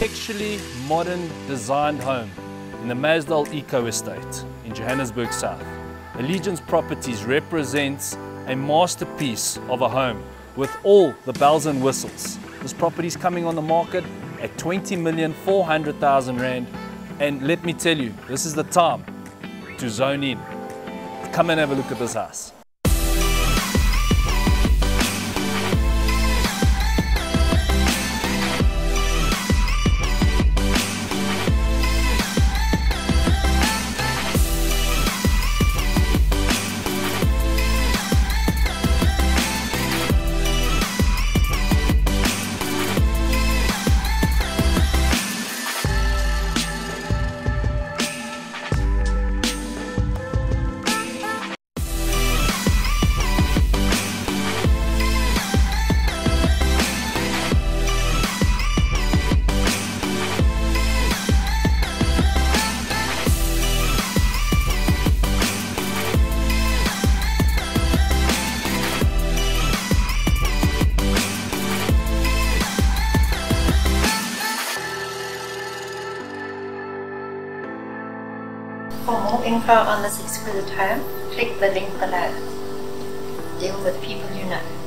architecturally modern designed home in the Meyersdal Eco Estate in Johannesburg South. Allegiance Properties represents a masterpiece of a home with all the bells and whistles. This property is coming on the market at 20,400,000 Rand, and let me tell you, this is the time to zone in. Come and have a look at this house. For more info on this exquisite home, click the link below. Deal with people you know.